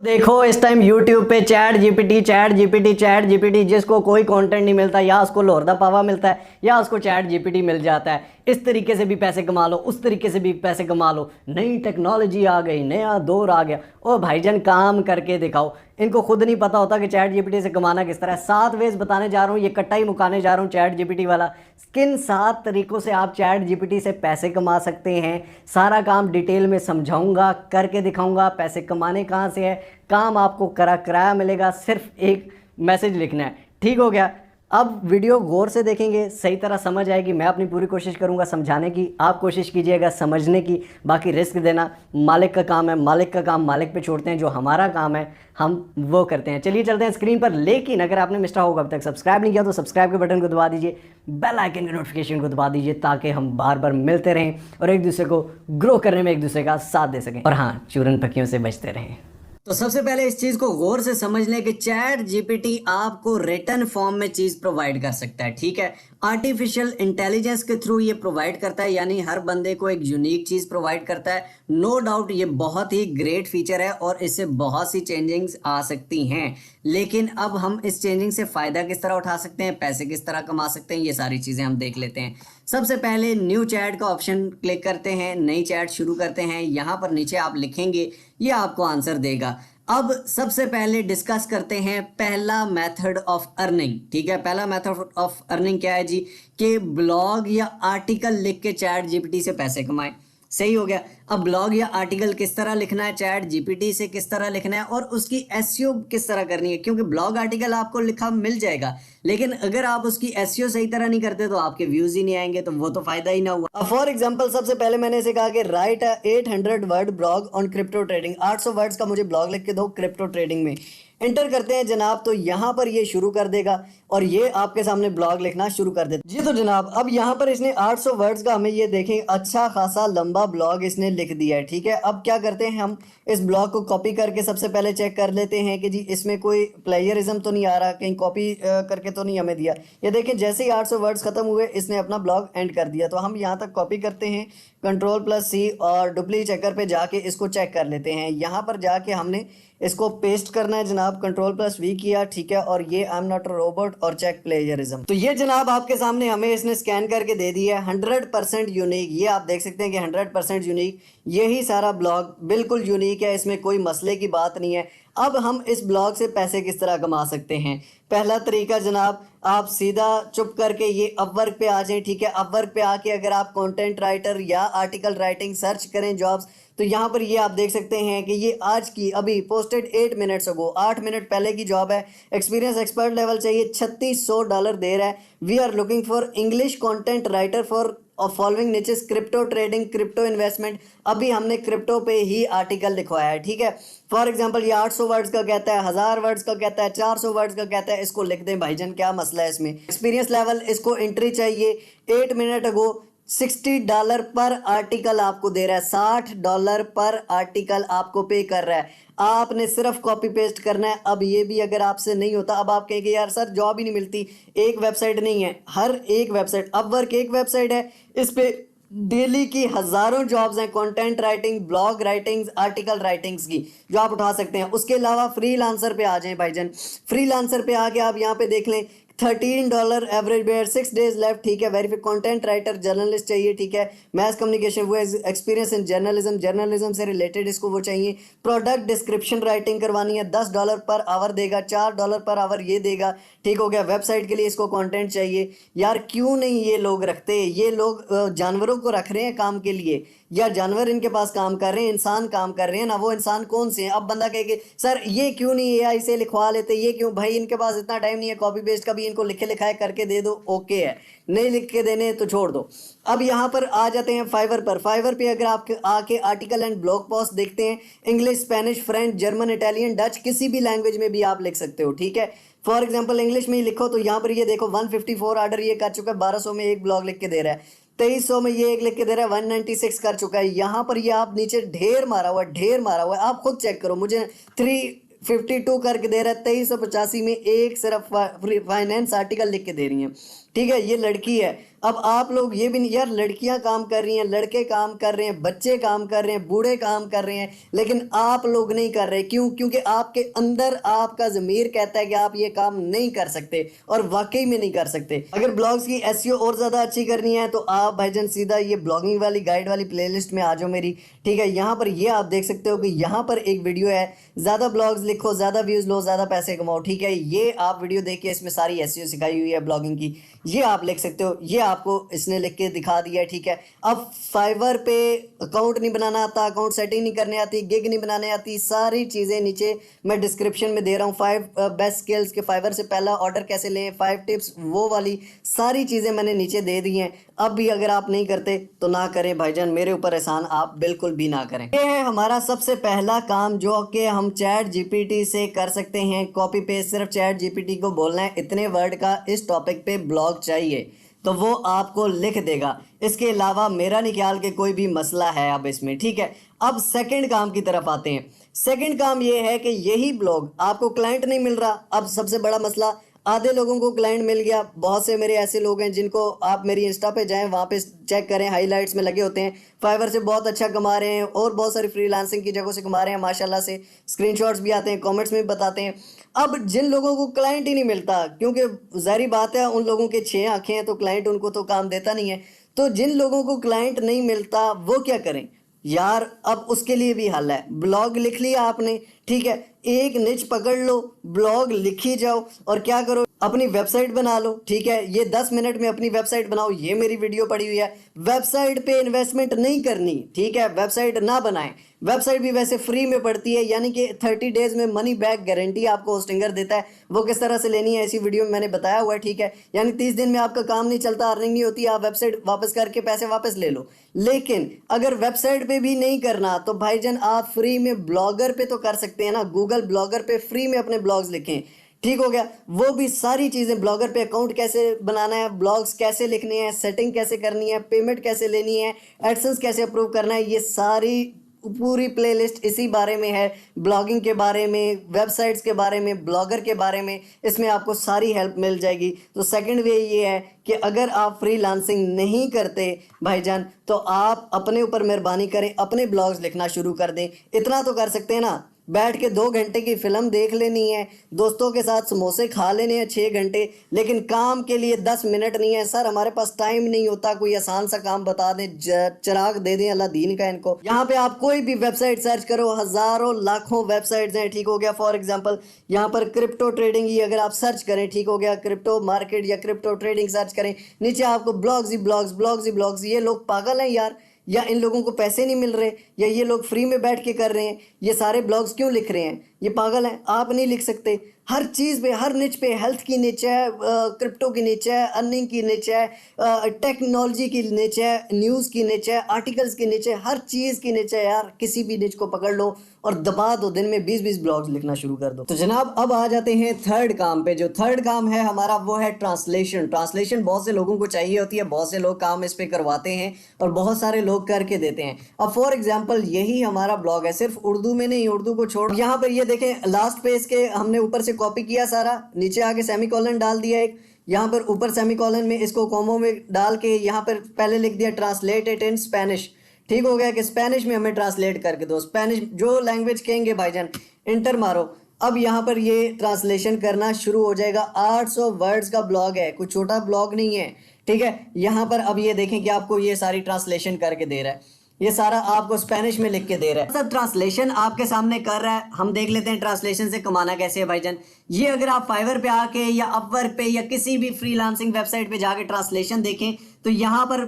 देखो इस time YouTube पे चैट जीपीटी जिसको कोई कंटेंट नहीं मिलता, या उसको लोरदा पावा मिलता है या उसको चैट जीपीटी मिल जाता है। इस तरीके से भी पैसे कमा लो, उस तरीके से भी पैसे कमा लो। नई टेक्नोलॉजी आ गई, नया दौर आ गया। ओ भाईजान काम करके दिखाओ। इनको खुद नहीं पता होता कि चैट जीपीटी से कमाना किस तरह है। 7 वेज बताने जा रहा हूँ, ये कट्टा ही मुकाने जा रहा हूँ चैट जीपीटी वाला। किन 7 तरीकों से आप चैट जीपीटी से पैसे कमा सकते हैं, सारा काम डिटेल में समझाऊंगा, करके दिखाऊंगा। पैसे कमाने कहाँ से है, काम आपको किराया मिलेगा, सिर्फ एक मैसेज लिखना है। ठीक हो गया। अब वीडियो गौर से देखेंगे, सही तरह समझ आएगी। मैं अपनी पूरी कोशिश करूंगा समझाने की, आप कोशिश कीजिएगा समझने की। बाकी रिस्क देना मालिक का काम है, मालिक का काम मालिक पे छोड़ते हैं। जो हमारा काम है हम वो करते हैं। चलिए चलते हैं स्क्रीन पर। लेकिन अगर आपने मिस्टर होगा अब तक सब्सक्राइब नहीं किया तो सब्सक्राइब के बटन को दबा दीजिए, बेल आइकन के नोटिफिकेशन को दबा दीजिए, ताकि हम बार बार मिलते रहें और एक दूसरे को ग्रो करने में एक दूसरे का साथ दे सकें। और हाँ, चूरन पक्कियों से बचते रहें। तो सबसे पहले इस चीज को गौर से समझ लें कि चैट जीपीटी आपको रिटन फॉर्म में चीज प्रोवाइड कर सकता है। ठीक है, आर्टिफिशियल इंटेलिजेंस के थ्रू ये प्रोवाइड करता है, यानी हर बंदे को एक यूनिक चीज प्रोवाइड करता है। नो डाउट ये बहुत ही ग्रेट फीचर है और इससे बहुत सी चेंजिंग्स आ सकती हैं। लेकिन अब हम इस चेंजिंग से फायदा किस तरह उठा सकते हैं, पैसे किस तरह कमा सकते हैं, ये सारी चीजें हम देख लेते हैं। सबसे पहले न्यू चैट का ऑप्शन क्लिक करते हैं, नई चैट शुरू करते हैं। यहाँ पर नीचे आप लिखेंगे, ये आपको आंसर देगा। अब सबसे पहले डिस्कस करते हैं पहला मेथड ऑफ अर्निंग। ठीक है, पहला मेथड ऑफ अर्निंग क्या है जी, कि ब्लॉग या आर्टिकल लिख के चैट जीपीटी से पैसे कमाएं। सही हो गया। अब ब्लॉग या आर्टिकल किस तरह लिखना है, चैट जीपीटी से किस तरह लिखना है और उसकी एसईओ किस तरह करनी है। क्योंकि ब्लॉग आर्टिकल आपको लिखा मिल जाएगा, लेकिन अगर आप उसकी एसईओ सही तरह नहीं करते तो आपके व्यूज ही नहीं आएंगे, तो वो तो फायदा ही ना हुआ। फॉर एग्जांपल सबसे पहले मैंने इसे कहा कि right 800 word blog on crypto trading. 800 words का मुझे ब्लॉग लिख के दो क्रिप्टो ट्रेडिंग में। एंटर करते हैं जनाब, तो यहाँ पर ये शुरू कर देगा और ये आपके सामने ब्लॉग लिखना शुरू कर देता जी। तो जनाब अब यहाँ पर इसने 800 वर्ड्स का, हमें ये देखें, अच्छा खासा लंबा ब्लॉग इसने लिख दिया है। ठीक है, अब क्या करते हैं, हम इस ब्लॉग को कॉपी करके सबसे पहले चेक कर लेते हैं कि जी इसमें कोई प्लेजरिज्म तो नहीं आ रहा, कहीं कॉपी करके तो नहीं हमें दिया। ये देखें, जैसे ही 800 वर्ड्स खत्म हुए इसने अपना ब्लॉग एंड कर दिया। तो हम यहाँ तक कॉपी करते हैं, Ctrl+C और डुप्लीकेट चेकर पे जाके इसको चेक कर लेते हैं। यहाँ पर जाके हमने इसको पेस्ट करना है जनाब, Ctrl+V किया। ठीक है, और ये I am not a robot और चेक प्लेजरिज्म। तो ये जनाब आपके सामने हमें इसने स्कैन करके दे दिया है 100% यूनिक। ये आप देख सकते हैं कि 100% यूनिक, यही सारा ब्लॉग बिल्कुल यूनिक है, इसमें कोई मसले की बात नहीं है। अब हम इस ब्लॉग से पैसे किस तरह कमा सकते हैं। पहला तरीका जनाब, आप सीधा चुप करके ये अपवर्क पे आ जाएं। ठीक है, अपवर्क पे आके अगर आप कंटेंट राइटर या आर्टिकल राइटिंग सर्च करें जॉब्स, तो यहाँ पर ये आप देख सकते हैं कि ये आज की अभी पोस्टेड 8 मिनट्स अगो, 8 मिनट पहले की जॉब है। एक्सपीरियंस एक्सपर्ट लेवल चाहिए, $3600 दे रहा है। We are looking for English content writer for following niches crypto trading, crypto investment. अभी हमने क्रिप्टो पे ही आर्टिकल लिखवाया है। ठीक है, फॉर एग्जांपल ये 800 वर्ड्स का कहता है, 1000 वर्ड्स का कहता है, 400 वर्ड्स का कहता है, इसको लिख दें भाईजान, क्या मसला है इसमें। एक्सपीरियंस लेवल इसको एंट्री चाहिए। 8 मिनट अगो $60 पर आर्टिकल आपको दे रहा है, $60 पर आर्टिकल आपको पे कर रहा है। आपने सिर्फ कॉपी पेस्ट करना है। अब ये भी अगर आपसे नहीं होता, अब आप कहेंगे यार सर जॉब ही नहीं मिलती, एक वेबसाइट नहीं है, हर एक वेबसाइट, अपवर्क एक वेबसाइट है, इस पे डेली की हजारों जॉब्स हैं, content writing, blog writings, article writings की, जो आप उठा सकते हैं। उसके अलावा फ्रीलांसर पे आ जाएं भाईजान। फ्रीलांसर पे आके आप यहाँ पे देख लें, $13 एवरेज बेयर, 6 डेज लेफ्ट। ठीक है, वेरीफाई कंटेंट राइटर जर्नलिस्ट चाहिए। ठीक है, मैस कम्युनिकेशन, वो एक्सपीरियंस इन जर्नलिज्म, जर्नलिज्म से रिलेटेड इसको वो चाहिए। प्रोडक्ट डिस्क्रिप्शन राइटिंग करवानी है, $10 पर आवर देगा, $4 पर आवर ये देगा। ठीक हो गया। वेबसाइट के लिए इसको कंटेंट चाहिए। यार क्यों नहीं ये लोग रखते, ये लोग जानवरों को रख रहे हैं काम के लिए, या जानवर इनके पास काम कर रहे हैं, इंसान काम कर रहे हैं ना, वो इंसान कौन से हैं। अब बंदा कहे कि सर ये क्यों नहीं एआई से लिखवा लेते, ये क्यों, भाई इनके पास इतना टाइम नहीं है, कॉपी पेस्ट का भी इनको लिखे लिखाए करके दे दो, ओके है, नहीं लिख के देने तो छोड़ दो। अब यहाँ पर आ जाते हैं फाइवर पर। फाइवर पे अगर आप आके आर्टिकल एंड ब्लॉग पोस्ट देखते हैं, English, Spanish, French, German, Italian, Dutch, किसी भी लैंग्वेज में भी आप लिख सकते हो। ठीक है, फॉर एग्जाम्पल इंग्लिश में ही लिखो, तो यहाँ पर ये देखो 154 ऑर्डर ये कर चुका है, 1200 में एक ब्लॉग लिख के दे रहा है, 2300 में ये एक लिख के दे रहा है, 196 कर चुका है। यहाँ पर ये आप नीचे ढेर मारा हुआ है, ढेर मारा हुआ है, आप खुद चेक करो, मुझे 352 करके दे रहा है, 2385 में एक सिर्फ फाइनेंस आर्टिकल लिख के दे रही है। ठीक है, ये लड़की है। अब आप लोग ये भी नहीं यार, लड़कियां काम कर रही हैं, लड़के काम कर रहे हैं, बच्चे काम कर रहे हैं, बूढ़े काम कर रहे हैं, लेकिन आप लोग नहीं कर रहे। क्यों? क्योंकि आपके अंदर आपका ज़मीर कहता है कि आप ये काम नहीं कर सकते, और वाकई में नहीं कर सकते। अगर ब्लॉग्स की एसईओ और ज़्यादा अच्छी करनी है तो आप भाईजान सीधा ये ब्लॉगिंग वाली गाइड वाली प्लेलिस्ट में आ जाओ मेरी। ठीक है, यहाँ पर ये आप देख सकते हो कि यहाँ पर एक वीडियो है, ज़्यादा ब्लॉग्स लिखो, ज़्यादा व्यूज़ लो, ज़्यादा पैसे कमाओ। ठीक है, ये आप वीडियो देखिए, इसमें सारी एसईओ सिखाई हुई है ब्लॉगिंग की, ये आप लिख सकते हो, ये आपको इसने लिख के दिखा दिया है। ठीक है, अब फाइवर पे अकाउंट नहीं बनाना आता, अकाउंट सेटिंग नहीं करने आती, गिग नहीं बनाने आती, सारी चीज़ें नीचे मैं डिस्क्रिप्शन में दे रहा हूँ। 5 बेस्ट स्किल्स के फाइवर से पहला ऑर्डर कैसे लें, 5 टिप्स, वो वाली सारी चीज़ें मैंने नीचे दे दी हैं। अब भी अगर आप नहीं करते तो ना करें भाईजान, मेरे ऊपर एहसान आप बिल्कुल भी ना करें। ये है हमारा सबसे पहला काम जो कि हम चैट जीपीटी से कर सकते हैं। कॉपी पेस्ट, सिर्फ चैट जीपीटी को बोलना है इतने वर्ड का इस टॉपिक पे ब्लॉग चाहिए, तो वो आपको लिख देगा। इसके अलावा मेरा नहीं ख्याल कि कोई भी मसला है अब इसमें। ठीक है, अब सेकंड काम की तरफ आते हैं। सेकंड काम ये है कि यही ब्लॉग आपको क्लाइंट नहीं मिल रहा। अब सबसे बड़ा मसला, आधे लोगों को क्लाइंट मिल गया, बहुत से मेरे ऐसे लोग हैं जिनको आप मेरी इंस्टा पे जाएं, वहाँ पे चेक करें, हाईलाइट्स में लगे होते हैं, फाइवर से बहुत अच्छा कमा रहे हैं और बहुत सारी फ्रीलांसिंग की जगहों से कमा रहे हैं माशाल्लाह से। स्क्रीनशॉट्स भी आते हैं, कमेंट्स में भी बताते हैं। अब जिन लोगों को क्लाइंट ही नहीं मिलता, क्योंकि जाहिर बात है उन लोगों के 6 आंखें हैं तो क्लाइंट उनको तो काम देता नहीं है, तो जिन लोगों को क्लाइंट नहीं मिलता वो क्या करें यार? अब उसके लिए भी हल है। ब्लॉग लिख लिया आपने, ठीक है, एक निच पकड़ लो, ब्लॉग लिखी जाओ और क्या करो, अपनी वेबसाइट बना लो। ठीक है, ये 10 मिनट में अपनी वेबसाइट बनाओ, ये मेरी वीडियो पड़ी हुई है। वेबसाइट पे इन्वेस्टमेंट नहीं करनी, ठीक है, वेबसाइट ना बनाएं। वेबसाइट भी वैसे फ्री में पड़ती है, यानी कि 30 डेज में मनी बैक गारंटी आपको होस्टिंगर देता है। वो किस तरह से लेनी है इसी वीडियो में मैंने बताया हुआ है। ठीक है, यानी 30 दिन में आपका काम नहीं चलता, अर्निंग नहीं होती, आप वेबसाइट वापस करके पैसे वापस ले लो। लेकिन अगर वेबसाइट पे भी नहीं करना तो भाईजान आप फ्री में ब्लॉगर पे तो कर सकते हैं ना, गूगल ब्लॉगर पे फ्री में अपने ब्लॉग्स लिखें। ठीक हो गया, वो भी सारी चीज़ें, ब्लॉगर पे अकाउंट कैसे बनाना है, ब्लॉग्स कैसे लिखने हैं, सेटिंग कैसे करनी है, पेमेंट कैसे लेनी है, एडसेंस कैसे अप्रूव करना है, ये सारी पूरी प्लेलिस्ट इसी बारे में है। ब्लॉगिंग के बारे में, वेबसाइट्स के बारे में, ब्लॉगर के बारे में, इसमें आपको सारी हेल्प मिल जाएगी। तो सेकंड वे ये है कि अगर आप फ्रीलांसिंग नहीं करते भाईजान तो आप अपने ऊपर मेहरबानी करें, अपने ब्लॉग्स लिखना शुरू कर दें। इतना तो कर सकते हैं ना, बैठ के 2 घंटे की फिल्म देख लेनी है, दोस्तों के साथ समोसे खा लेने हैं 6 घंटे, लेकिन काम के लिए 10 मिनट नहीं है। सर हमारे पास टाइम नहीं होता, कोई आसान सा काम बता दें, चिराग दे दें अल्लाह दीन का इनको। यहाँ पे आप कोई भी वेबसाइट सर्च करो, हज़ारों लाखों वेबसाइट्स हैं। ठीक हो गया, फॉर एग्जांपल यहाँ पर क्रिप्टो ट्रेडिंग ही अगर आप सर्च करें, ठीक हो गया, क्रिप्टो मार्केट या क्रिप्टो ट्रेडिंग सर्च करें, नीचे आपको ब्लॉग्स ही ब्लॉग्स, ब्लॉग्स ही ब्लॉग्स। ये लोग पागल हैं यार, या इन लोगों को पैसे नहीं मिल रहे, या ये लोग फ्री में बैठ के कर रहे हैं, ये सारे ब्लॉग्स क्यों लिख रहे हैं? ये पागल हैं। आप नहीं लिख सकते। हर चीज़ पे, हर निच पे, हेल्थ की निच है, क्रिप्टो की निच है, अर्निंग की निच है, टेक्नोलॉजी की निच है, न्यूज़ की निच है, आर्टिकल्स की निच है, हर चीज़ की निच है यार। किसी भी निच को पकड़ लो और दबा दो, दिन में 20-20 ब्लॉग्स लिखना शुरू कर दो। तो जनाब अब आ जाते हैं थर्ड काम पे। जो थर्ड काम है हमारा वो है ट्रांसलेशन। ट्रांसलेशन बहुत से लोगों को चाहिए होती है, बहुत से लोग काम इस पे करवाते हैं और बहुत सारे लोग करके देते हैं। अब फॉर एग्जाम्पल यही हमारा ब्लॉग है, सिर्फ उर्दू में नहीं, उर्दू को छोड़, यहाँ पर ये देखें लास्ट पेज के हमने ऊपर से कॉपी किया सारा, नीचे आके सेमीकोलन डाल दिया एक, यहाँ पर ऊपर सेमीकोलन में इसको कॉमो में डाल के यहाँ पर पहले लिख दिया ट्रांसलेट इट इन स्पेनिश। ठीक हो गया कि स्पेनिश में हमें ट्रांसलेट करके दो, स्पेनिश जो लैंग्वेज कहेंगे भाईजान, इंटर मारो। अब यहाँ पर ये ट्रांसलेशन करना शुरू हो जाएगा। 800 वर्ड्स का ब्लॉग है, कोई छोटा ब्लॉग नहीं है। ठीक है, यहाँ पर अब ये देखें कि आपको ये सारी ट्रांसलेशन करके दे रहा है, ये सारा आपको स्पेनिश में लिख के दे रहा है, सब ट्रांसलेशन आपके सामने कर रहा है। हम देख लेते हैं ट्रांसलेशन से कमाना कैसे है भाईजान। ये अगर आप फाइवर पे आके या अपवर्क पे या किसी भी फ्रीलांसिंग वेबसाइट पे जाके ट्रांसलेशन देखें तो यहाँ पर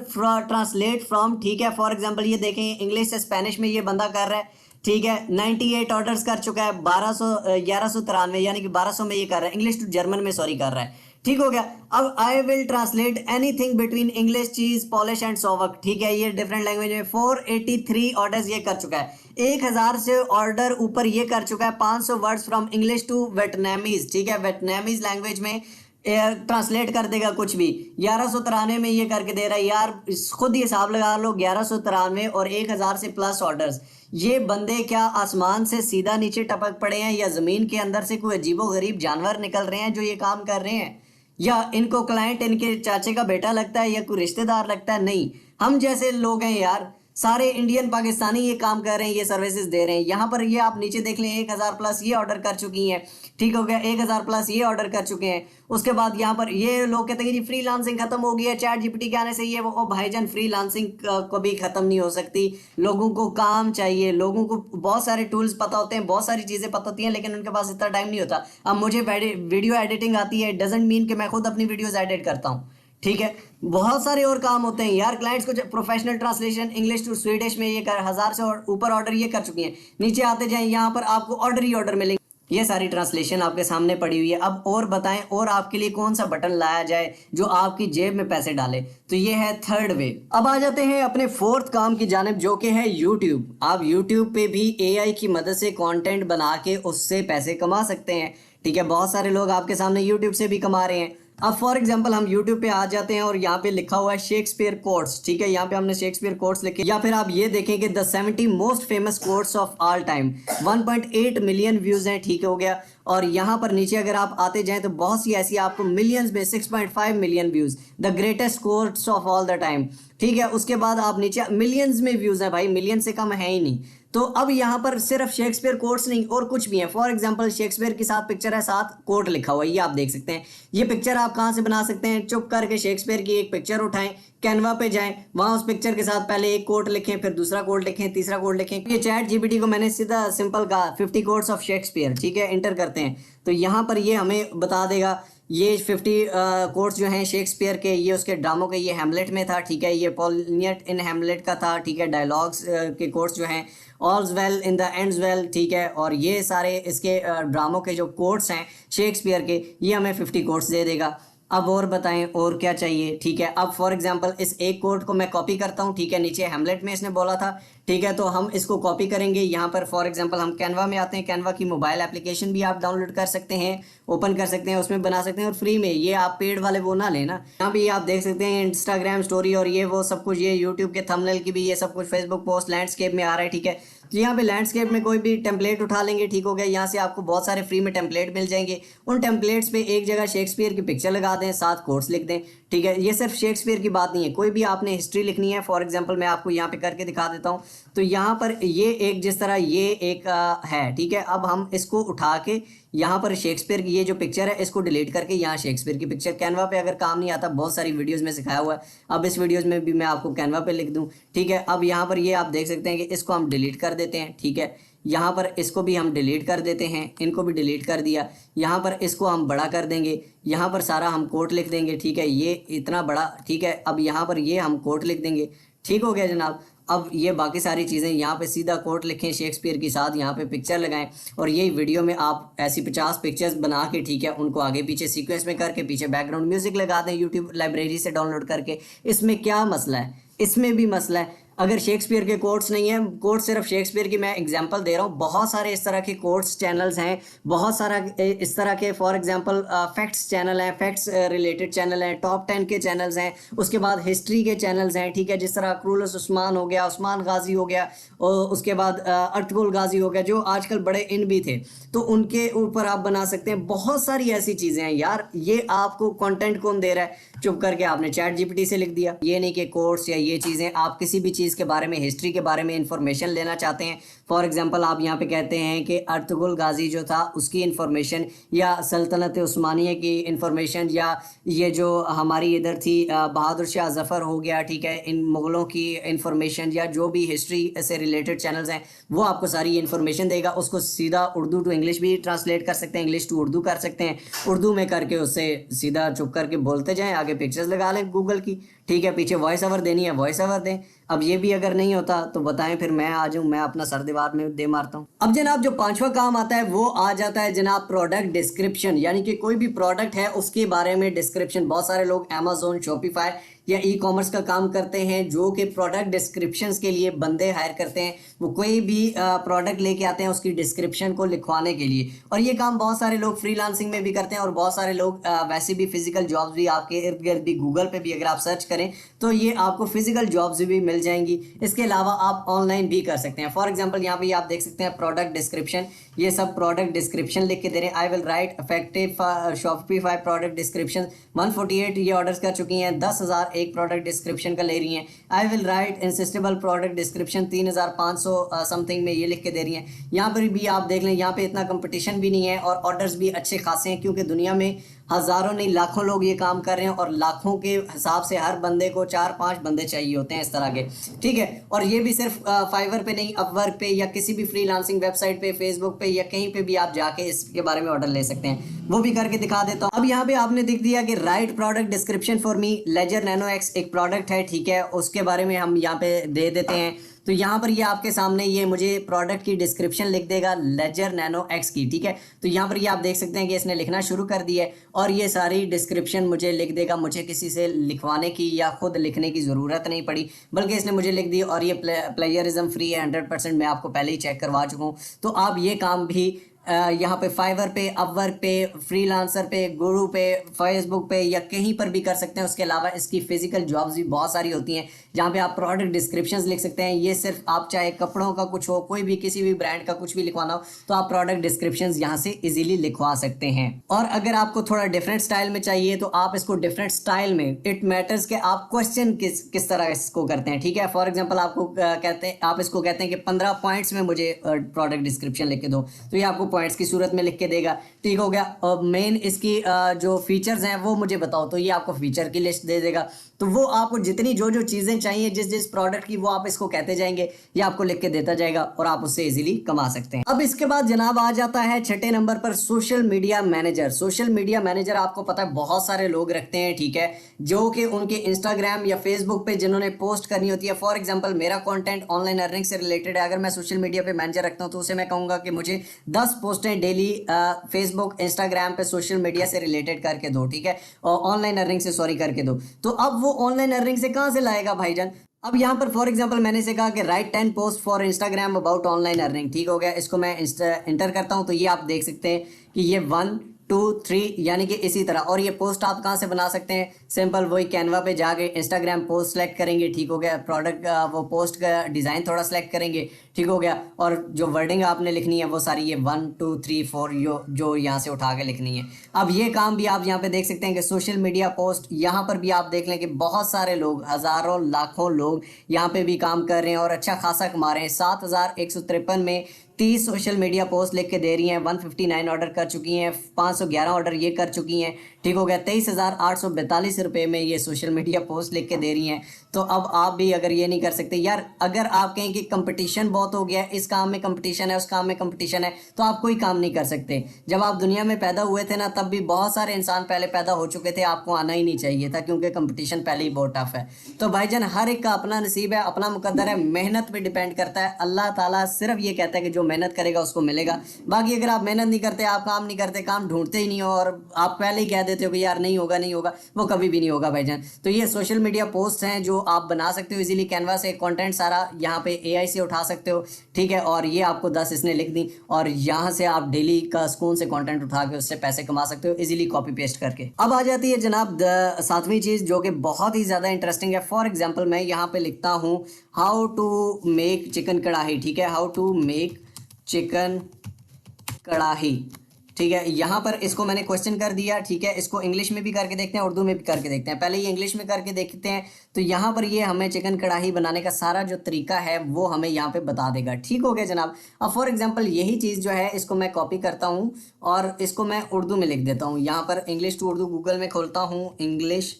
ट्रांसलेट फ्रॉम, ठीक है, फॉर एग्जांपल ये देखें इंग्लिश से स्पेनिश में ये बंदा कर रहा है। ठीक है, 98 ऑर्डर्स कर चुका है, 1193 यानी कि 1200 में ये कर रहा है, इंग्लिश टू जर्मन में सॉरी कर रहा है। ठीक हो गया। अब I will translate anything between English, चीज, पॉलिश एंड सोवक। ठीक है, ये डिफरेंट लैंग्वेज में 483 ऑर्डर्स ये कर चुका है, 1000 से ऑर्डर ऊपर ये कर चुका है, 500 words from English to Vietnamese. ठीक है, वियतनामीज लैंग्वेज में ट्रांसलेट कर देगा कुछ भी। 1193 में ये करके दे रहा है यार, खुद ही हिसाब लगा लो, 1193 और 1000 से प्लस ऑर्डर्स। ये बंदे क्या आसमान से सीधा नीचे टपक पड़े हैं या जमीन के अंदर से कोई अजीबो गरीब जानवर निकल रहे हैं जो ये काम कर रहे हैं? या इनको क्लाइंट इनके चाचे का बेटा लगता है या कोई रिश्तेदार लगता है, नहीं, हम जैसे लोग हैं यार, सारे इंडियन पाकिस्तानी ये काम कर रहे हैं, ये सर्विसेज दे रहे हैं। यहाँ पर ये आप नीचे देख लें 1000 प्लस ये ऑर्डर कर चुकी हैं, ठीक हो गया, 1000 प्लस ये ऑर्डर कर चुके हैं। उसके बाद यहाँ पर ये लोग कहते हैं कि जी फ्रीलांसिंग खत्म हो गई है चैट जीपीटी के आने से, ये वो। ओ भाईजान, फ्रीलांसिंग कभी खत्म नहीं हो सकती। लोगों को काम चाहिए, लोगों को बहुत सारे टूल्स पता होते हैं, बहुत सारी चीज़ें पता होती हैं, लेकिन उनके पास इतना टाइम नहीं होता। अब मुझे वीडियो एडिटिंग आती है, डजेंट मीन कि मैं खुद अपनी वीडियोज़ एडिट करता हूँ, ठीक है, बहुत सारे और काम होते हैं यार। क्लाइंट्स को professional translation English to Swedish में ये कर 1000 से ऊपर ऑर्डर ये कर चुकी हैं। नीचे आते जाएं, यहाँ पर आपको ऑर्डर ही ऑर्डर मिलेंगे। ये सारी ट्रांसलेशन आपके सामने पड़ी हुई है। अब और बताएं, और आपके लिए कौन सा बटन लाया जाए जो आपकी जेब में पैसे डाले, तो ये है थर्ड वे। अब आ जाते हैं अपने फोर्थ काम की जानिब, जो कि है यूट्यूब। आप यूट्यूब पे भी एआई की मदद से कंटेंट बना के उससे पैसे कमा सकते हैं, ठीक है। बहुत सारे लोग आपके सामने यूट्यूब से भी कमा रहे हैं। अब फॉर एग्जांपल हम यूट्यूब पे आ जाते हैं और यहाँ पे लिखा हुआ है शेक्सपियर कोट्स, ठीक है, यहाँ पे हमने शेक्सपियर कोट्स लिखे, या फिर आप ये देखें कि the 70 most famous quotes of all time, 1.8 million views हैं, ठीक हो गया। और यहाँ पर नीचे अगर आप आते जाएं तो बहुत सी ऐसी आपको मिलियंस में 6.5 million views, the greatest quotes of all the time, ठीक है। उसके बाद आप नीचे मिलियंस में व्यूज है भाई, मिलियन से कम है ही नहीं। तो अब यहाँ पर सिर्फ शेक्सपियर कोट्स नहीं और कुछ भी है। फॉर एग्जांपल शेक्सपियर के साथ पिक्चर है, साथ कोट लिखा हुआ है, ये आप देख सकते हैं। ये पिक्चर आप कहाँ से बना सकते हैं, चुप करके शेक्सपियर की एक पिक्चर उठाएं, कैनवा पे जाएं, वहां उस पिक्चर के साथ पहले एक कोट लिखें, फिर दूसरा कोट लिखें, तीसरा कोट लिखें। ये चैट जीपीटी को मैंने सीधा सिंपल कहा 50 कोट्स ऑफ शेक्सपियर, ठीक है, इंटर करते हैं तो यहाँ पर ये हमें बता देगा ये 50 कोट्स जो हैं शेक्सपियर के, ये उसके ड्रामों के, ये हैमलेट में था, ठीक है, ये पॉलियट इन हैमलेट का था, ठीक है, डायलॉग्स के कोट्स जो हैं, all's well in the ends well, ठीक है, और ये सारे इसके ड्रामों के जो कोट्स हैं शेक्सपियर के, ये हमें 50 कोट्स दे देगा। अब और बताएं और क्या चाहिए, ठीक है। अब फॉर एग्जांपल इस एक कोट को मैं कॉपी करता हूं, ठीक है, नीचे हैमलेट में इसने बोला था, ठीक है, तो हम इसको कॉपी करेंगे। यहाँ पर फॉर एग्जांपल हम कैनवा में आते हैं, कैनवा की मोबाइल एप्लीकेशन भी आप डाउनलोड कर सकते हैं, ओपन कर सकते हैं, उसमें बना सकते हैं और फ्री में। ये आप पेड वाले वो ना लेना। यहाँ भी आप देख सकते हैं इंस्टाग्राम स्टोरी और ये वो सब कुछ, ये यूट्यूब के थंबनेल की भी ये सब कुछ, फेसबुक पोस्ट लैंडस्केप में आ रहा है, ठीक है। तो यहाँ पे लैंडस्केप में कोई भी टेम्पलेट उठा लेंगे, ठीक हो गया, यहाँ से आपको बहुत सारे फ्री में टेम्पलेट मिल जाएंगे। उन टेम्पलेट्स पे एक जगह शेक्सपियर की पिक्चर लगा दें, साथ कोट्स लिख दें, ठीक है। ये सिर्फ शेक्सपियर की बात नहीं है, कोई भी आपने हिस्ट्री लिखनी है, फॉर एग्जांपल मैं आपको यहाँ पे करके दिखा देता हूँ। तो यहाँ पर ये एक जिस तरह ये एक है, ठीक है। अब हम इसको उठा के यहाँ पर शेक्सपियर की ये जो पिक्चर है इसको डिलीट करके यहाँ शेक्सपियर की पिक्चर, कैनवा पे अगर काम नहीं आता, बहुत सारी वीडियोस में सिखाया हुआ है, अब इस वीडियोस में भी मैं आपको कैनवा पे लिख दूँ, ठीक है। अब यहाँ पर ये आप देख सकते हैं कि इसको हम डिलीट कर देते हैं, ठीक है। यहाँ पर इसको भी हम डिलीट कर देते हैं, इनको भी डिलीट कर दिया। यहाँ पर इसको हम बड़ा कर देंगे, यहाँ पर सारा हम कोट लिख देंगे, ठीक है, ये इतना बड़ा, ठीक है। अब यहाँ पर ये हम कोट लिख देंगे, ठीक हो गया जनाब। अब ये बाकी सारी चीज़ें यहाँ पे सीधा कोट लिखें शेक्सपियर के साथ, यहाँ पे पिक्चर लगाएं और यही वीडियो में आप ऐसी 50 पिक्चर्स बना के, ठीक है, उनको आगे पीछे सीक्वेंस में करके पीछे बैकग्राउंड म्यूजिक लगा दें यूट्यूब लाइब्रेरी से डाउनलोड करके। इसमें क्या मसला है, इसमें भी मसला है। अगर शेक्सपियर के कोट्स नहीं है, कोट्स सिर्फ शेक्सपियर की मैं एग्जांपल दे रहा हूँ, बहुत सारे इस तरह के कोट्स चैनल्स हैं, बहुत सारा इस तरह के फॉर एग्जांपल फैक्ट्स चैनल हैं, फैक्ट्स रिलेटेड चैनल हैं, टॉप 10 के चैनल्स हैं, उसके बाद हिस्ट्री के चैनल्स हैं, ठीक है, जिस तरह क्रूलस उस्मान हो गया, उस्मान गाजी हो गया, और उसके बाद अर्तुगरुल गाजी हो गया, जो आजकल बड़े इन भी थे, तो उनके ऊपर आप बना सकते हैं। बहुत सारी ऐसी चीज़ें हैं यार। ये आपको कंटेंट कौन दे रहा है, चुप करके आपने चैट जीपीटी से लिख दिया। ये नहीं कि कोर्स या ये चीज़ें, आप किसी भी चीज़ के बारे में, हिस्ट्री के बारे में इंफॉर्मेशन लेना चाहते हैं, फॉर एग्जांपल आप यहाँ पे कहते हैं कि अर्तुगरुल गाजी जो था उसकी इंफॉर्मेशन, या सल्तनत उस्मानिया की इंफॉर्मेशन, या ये जो हमारी इधर थी बहादुर शाह जफ़र हो गया, ठीक है, इन मुग़लों की इंफॉर्मेशन, या जो भी हिस्ट्री से रिलेटेड चैनल्स हैं वो आपको सारी इंफॉर्मेशन देगा। उसको सीधा उर्दू टू इंग्लिश भी ट्रांसलेट कर सकते हैं, इंग्लिश टू उर्दू कर सकते हैं, उर्दू में करके उससे सीधा चुप करके बोलते जाएँ, आगे पिक्चर्स लगा लें गूगल की, ठीक है, पीछे वॉइस ओवर देनी है वॉइस ओवर दें। अब ये भी अगर नहीं होता तो बताएं, फिर मैं आ जाऊं, मैं अपना सर दीवार में दे मारता हूं। अब जनाब जो पांचवा काम आता है वो आ जाता है जनाब प्रोडक्ट डिस्क्रिप्शन, यानी कि कोई भी प्रोडक्ट है उसके बारे में डिस्क्रिप्शन। बहुत सारे लोग अमेज़न, शॉपिफाई या ई कॉमर्स का काम करते हैं, जो कि प्रोडक्ट डिस्क्रिप्शंस के लिए बंदे हायर करते हैं। वो कोई भी प्रोडक्ट लेके आते हैं उसकी डिस्क्रिप्शन को लिखवाने के लिए, और ये काम बहुत सारे लोग फ्रीलांसिंग में भी करते हैं, और बहुत सारे लोग वैसे भी फिजिकल जॉब्स भी आपके इर्द गिर्द भी गूगल पे भी अगर आप सर्च करें तो ये आपको फिजिकल जॉब्स भी मिल जाएंगी। इसके अलावा आप ऑनलाइन भी कर सकते हैं। फॉर एग्जांपल यहाँ पे आप देख सकते हैं प्रोडक्ट डिस्क्रिप्शन, ये सब प्रोडक्ट डिस्क्रिप्शन लिख के दे रहे हैं। I will right effective Shopify product description 148 ये ऑर्डर्स कर चुकी हैं, 10,000 एक प्रोडक्ट डिस्क्रिप्शन का ले रही हैं। I will write insistable product description 3,500 something में ये लिख के दे रही हैं। यहाँ पर भी आप देख लें, यहाँ पे इतना कंपटीशन भी नहीं है और ऑर्डर्स भी अच्छे खासे हैं, क्योंकि दुनिया में हज़ारों नहीं लाखों लोग ये काम कर रहे हैं, और लाखों के हिसाब से हर बंदे को 4-5 बंदे चाहिए होते हैं इस तरह के, ठीक है। और ये भी सिर्फ फाइवर पे नहीं, अपवर्क पे या किसी भी फ्रीलांसिंग वेबसाइट पे, फेसबुक पे या कहीं पे भी आप जाके इसके बारे में ऑर्डर ले सकते हैं। वो भी करके दिखा देता हूँ। अब यहाँ पे आपने दिख दिया कि write product description for me, ledger nano X एक प्रोडक्ट है, ठीक है, उसके बारे में हम यहाँ पे दे देते हैं। तो यहाँ पर ये आपके सामने ये मुझे प्रोडक्ट की डिस्क्रिप्शन लिख देगा लेजर नैनो एक्स की, ठीक है। तो यहाँ पर ये आप देख सकते हैं कि इसने लिखना शुरू कर दिया है, और ये सारी डिस्क्रिप्शन मुझे लिख देगा। मुझे किसी से लिखवाने की या खुद लिखने की ज़रूरत नहीं पड़ी, बल्कि इसने मुझे लिख दी, और ये प्लेयरिज्म फ्री है 100%, मैं आपको पहले ही चेक करवा चुका हूँ। तो आप ये काम भी यहाँ पे फाइवर पे, अपवर्क पे, फ्रीलांसर पे, गुरु पे, फेसबुक पे या कहीं पर भी कर सकते हैं। उसके अलावा इसकी फिजिकल जॉब्स भी बहुत सारी होती हैं, जहाँ पे आप प्रोडक्ट डिस्क्रिप्शंस लिख सकते हैं। ये सिर्फ आप चाहे कपड़ों का कुछ हो, कोई भी किसी भी ब्रांड का कुछ भी लिखवाना हो, तो आप प्रोडक्ट डिस्क्रिप्शंस यहाँ से इजीली लिखवा सकते हैं। और अगर आपको थोड़ा डिफरेंट स्टाइल में चाहिए तो आप इसको डिफरेंट स्टाइल में, इट मैटर्स के आप क्वेश्चन किस तरह इसको करते हैं, ठीक है। फॉर एग्जाम्पल आपको कहते हैं, आप इसको कहते हैं कि 15 पॉइंट्स में मुझे प्रोडक्ट डिस्क्रिप्शन लिख के दो, तो ये आपको पॉइंट्स की सूरत में लिख के देगा, ठीक हो गया। और मेन इसकी जो फीचर्स हैं वो मुझे बताओ, तो ये आपको फीचर की लिस्ट दे देगा। तो वो आपको जितनी जो चीज़ें चाहिए जिस प्रोडक्ट की, वो आप इसको कहते जाएंगे, ये आपको लिख के देता जाएगा, और आप उससे इजीली कमा सकते हैं। अब इसके बाद जनाब आ जाता है छठे नंबर पर social media manager. Social media manager आपको पता है बहुत सारे लोग रखते हैं, ठीक है, जो कि उनके इंस्टाग्राम या फेसबुक पे जिन्होंने पोस्ट करनी होती है। फॉर एग्जाम्पल मेरा कॉन्टेंट ऑनलाइन अर्निंग से रिलेटेड है, अगर मैं सोशल मीडिया पे मैनेजर रखता हूँ तो उसे मैं कहूँगा कि मुझे 10 पोस्टें डेली फेसबुक इंस्टाग्राम पे सोशल मीडिया से रिलेटेड करके दो, ठीक है, और ऑनलाइन अर्निंग से सॉरी करके दो। तो अब वो ऑनलाइन अर्निंग से कहाँ से लाएगा भाईजान? अब यहाँ पर फॉर एग्जांपल मैंने से कहा कि right 10 post for Instagram about online earning, ठीक हो गया। इसको मैं इंटर करता हूँ, तो ये आप देख सकते हैं कि ये 1 2 3 यानी कि इसी तरह। और ये पोस्ट आप कहाँ से बना सकते हैं? सिंपल वही कैनवा पे जाके इंस्टाग्राम पोस्ट सेलेक्ट करेंगे, ठीक हो गया। प्रोडक्ट वो पोस्ट का डिज़ाइन थोड़ा सेलेक्ट करेंगे, ठीक हो गया। और जो वर्डिंग आपने लिखनी है वो सारी ये 1 2 3 4 जो यहाँ से उठा के लिखनी है। अब ये काम भी आप यहाँ पे देख सकते हैं कि सोशल मीडिया पोस्ट, यहाँ पर भी आप देख लें कि बहुत सारे लोग, हज़ारों लाखों लोग यहाँ पे भी काम कर रहे हैं और अच्छा खासा कमा रहे हैं। 7,153 में 30 सोशल मीडिया पोस्ट लिख के दे रही हैं, 159 ऑर्डर कर चुकी हैं, 511 ऑर्डर ये कर चुकी हैं, ठीक हो गया। 23,842 रुपये में ये सोशल मीडिया पोस्ट लिख के दे रही हैं। तो अब आप भी अगर ये नहीं कर सकते यार, अगर आप कहें कि कंपटीशन बहुत हो गया, इस काम में कंपटीशन है, उस काम में कंपटीशन है, तो आप कोई काम नहीं कर सकते। जब आप दुनिया में पैदा हुए थे ना, तब भी बहुत सारे इंसान पहले पैदा हो चुके थे, आपको आना ही नहीं चाहिए था, क्योंकि कंपटीशन पहले ही बहुत टफ है। तो भाईजान हर एक का अपना नसीब है, अपना मुकद्दर है, मेहनत पे डिपेंड करता है। अल्लाह ताला सिर्फ ये कहता है कि जो मेहनत करेगा उसको मिलेगा। बाकी अगर आप मेहनत नहीं करते, आप काम नहीं करते, काम ढूंढते ही नहीं हो, और आप पहले ही कह देते हो कि यार नहीं होगा नहीं होगा, वो कभी भी नहीं होगा भाईजान। तो ये सोशल मीडिया पोस्ट हैं जो आप बना सकते हो इजीली। कैनवा से कंटेंट सारा यहाँ पे एआई से उठा सकते हो, ठीक है। और ये आपको 10 इसने लिख दी, और यहाँ से आप डेली का सुकून से कंटेंट उठा के उससे पैसे कमा सकते हो इजीली कॉपी पेस्ट करके। अब आ जाती है जनाब 7वीं चीज़, जो कि बहुत ही ज़्यादा इंटरेस्टिंग है। फॉर एग्जाम्पल मैं यहाँ पे लिखता हूँ हाउ टू मेक चिकन कढ़ाई, ठीक है, हाउ टू मेक चिकन कढ़ाई, ठीक है। यहाँ पर इसको मैंने क्वेश्चन कर दिया, ठीक है। इसको इंग्लिश में भी करके देखते हैं, उर्दू में भी करके देखते हैं। पहले ये इंग्लिश में करके देखते हैं। तो यहाँ पर ये हमें चिकन कढ़ाई बनाने का सारा जो तरीका है वो हमें यहाँ पे बता देगा, ठीक हो गया जनाब। अब फॉर एग्जांपल यही चीज़ जो है, इसको मैं कॉपी करता हूँ और इसको मैं उर्दू में लिख देता हूँ। यहाँ पर इंग्लिश टू उर्दू गूगल में खोलता हूँ, इंग्लिश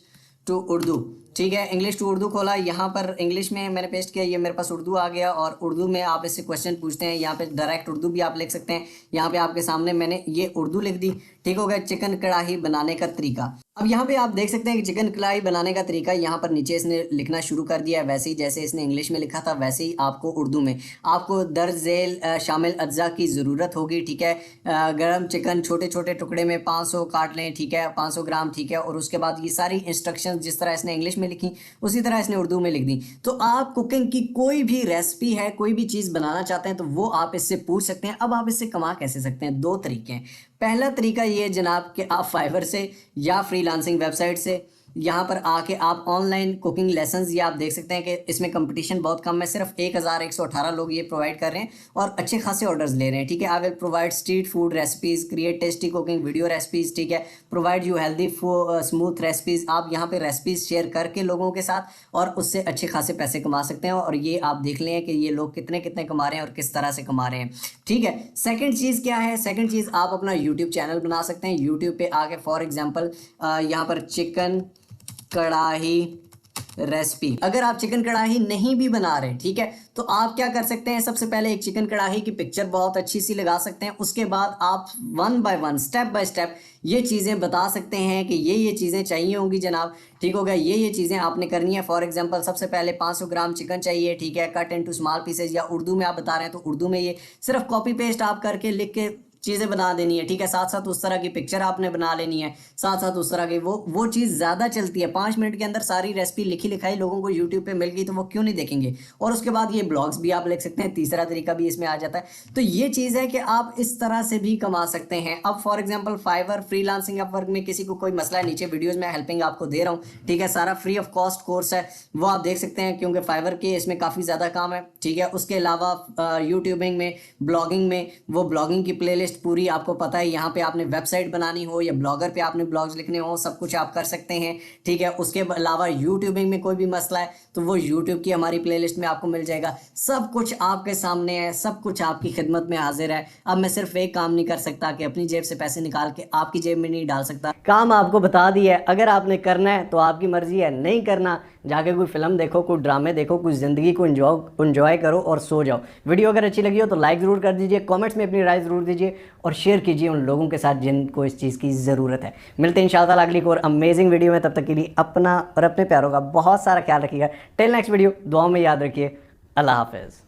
टू उर्दू, ठीक है। इंग्लिश टू उर्दू खोला, यहाँ पर इंग्लिश में मैंने पेस्ट किया, ये मेरे पास उर्दू आ गया। और उर्दू में आप इससे क्वेश्चन पूछते हैं, यहाँ पे डायरेक्ट उर्दू भी आप लिख सकते हैं। यहाँ पे आपके सामने मैंने ये उर्दू लिख दी, ठीक हो गया। चिकन कढ़ाई बनाने का तरीका, अब यहाँ पे आप देख सकते हैं कि चिकन कढ़ाई बनाने का तरीका यहाँ पर नीचे इसने लिखना शुरू कर दिया है। वैसे ही जैसे इसने इंग्लिश में लिखा था वैसे ही आपको उर्दू में, आपको दर्ज झेल शामिल अज्जा की ज़रूरत होगी, ठीक है। गरम चिकन छोटे छोटे टुकड़े में 500 काट लें, ठीक है, 500 ग्राम, ठीक है। और उसके बाद ये सारी इंस्ट्रक्शंस जिस तरह इसने इंग्लिश में में लिखी, उसी तरह इसने उर्दू में लिख दी। तो आप कुकिंग की कोई भी रेसिपी है, कोई भी चीज़ बनाना चाहते हैं तो वो आप इससे पूछ सकते हैं। अब आप इससे कमा कैसे सकते हैं, दो तरीके हैं। पहला तरीका ये जनाब कि आप फाइवर से या फ्रीलांसिंग वेबसाइट से यहाँ पर आके आप ऑनलाइन कुकिंग लेसन्स, ये आप देख सकते हैं कि इसमें कंपटीशन बहुत कम है, सिर्फ 1118 लोग ये प्रोवाइड कर रहे हैं और अच्छे खासे ऑर्डर्स ले रहे हैं, ठीक है। I will provide street food recipes, create tasty cooking video recipes, ठीक है, provide you healthy smooth recipes. आप यहाँ पे रेसिपीज़ शेयर करके लोगों के साथ और उससे अच्छे खासे पैसे कमा सकते हैं। और ये आप देख लें कि ये लोग कितने कितने कमा रहे हैं और किस तरह से कमा रहे हैं, ठीक है। सेकंड चीज़ क्या है, सेकंड चीज़ आप अपना यूट्यूब चैनल बना सकते हैं। यूट्यूब पे आके फॉर एग्जांपल यहाँ पर चिकन कढ़ाई रेसिपी, अगर आप चिकन कढ़ाई नहीं भी बना रहे, ठीक है, तो आप क्या कर सकते हैं, सबसे पहले एक चिकन कढ़ाई की पिक्चर बहुत अच्छी सी लगा सकते हैं। उसके बाद आप 1 बाय 1 स्टेप बाय स्टेप ये चीज़ें बता सकते हैं कि ये चीज़ें चाहिए होंगी जनाब, ठीक हो गया, ये चीज़ें आपने करनी है। फॉर एग्जांपल सबसे पहले 500 ग्राम चिकन चाहिए, ठीक है, कट इनटू स्मॉल पीसेज, या उर्दू में आप बता रहे हैं तो उर्दू में ये सिर्फ कॉपी पेस्ट आप करके लिख के चीज़ें बना देनी है, ठीक है। साथ साथ उस तरह की पिक्चर आपने बना लेनी है, साथ साथ उस तरह की वो चीज़ ज़्यादा चलती है। 5 मिनट के अंदर सारी रेसिपी लिखी लिखाई लोगों को यूट्यूब पे मिल गई तो वो क्यों नहीं देखेंगे। और उसके बाद ये ब्लॉग्स भी आप लिख सकते हैं, तीसरा तरीका भी इसमें आ जाता है। तो ये चीज़ है कि आप इस तरह से भी कमा सकते हैं। अब for example Fiverr, freelancing, Upwork में किसी को कोई मसला है, नीचे वीडियोज़ में हेल्पिंग आपको दे रहा हूँ, ठीक है, सारा फ्री ऑफ कॉस्ट कोर्स है, वो आप देख सकते हैं, क्योंकि फाइवर के इसमें काफ़ी ज़्यादा काम है, ठीक है। उसके अलावा यूट्यूबिंग में, ब्लॉगिंग में, वो ब्लॉगिंग की प्लेलिस्ट पूरी आपको पता है। यहाँ पे आपने वेबसाइट बनानी हो या ब्लॉगर पे आपने ब्लॉग्स लिखने हो, सब कुछ आप कर सकते हैं, ठीक है। उसके अलावा यूट्यूबिंग में कोई भी मसला है तो वो यूट्यूब की हमारी प्लेलिस्ट में आपको मिल जाएगा। सब कुछ आपके सामने है, सब कुछ आपकी खिदमत में हाजिर है। अब मैं सिर्फ एक काम नहीं कर सकता कि अपनी जेब से पैसे निकाल के आपकी जेब में नहीं डाल सकता। काम आपको बता दिया है, अगर आपने करना है तो आपकी मर्जी है, नहीं करना जाके कोई फिल्म देखो, कोई ड्रामे देखो, कुछ ज़िंदगी को एंजॉय करो और सो जाओ। वीडियो अगर अच्छी लगी हो तो लाइक ज़रूर कर दीजिए, कमेंट्स में अपनी राय ज़रूर दीजिए और शेयर कीजिए उन लोगों के साथ जिनको इस चीज़ की ज़रूरत है। मिलते हैं इंशाल्लाह अगली और अमेजिंग वीडियो में, तब तक के लिए अपना और अपने प्यारों का बहुत सारा ख्याल रखिएगा। टिल नेक्स्ट वीडियो, दुआ में याद रखिए। अल्लाह हाफ़िज़।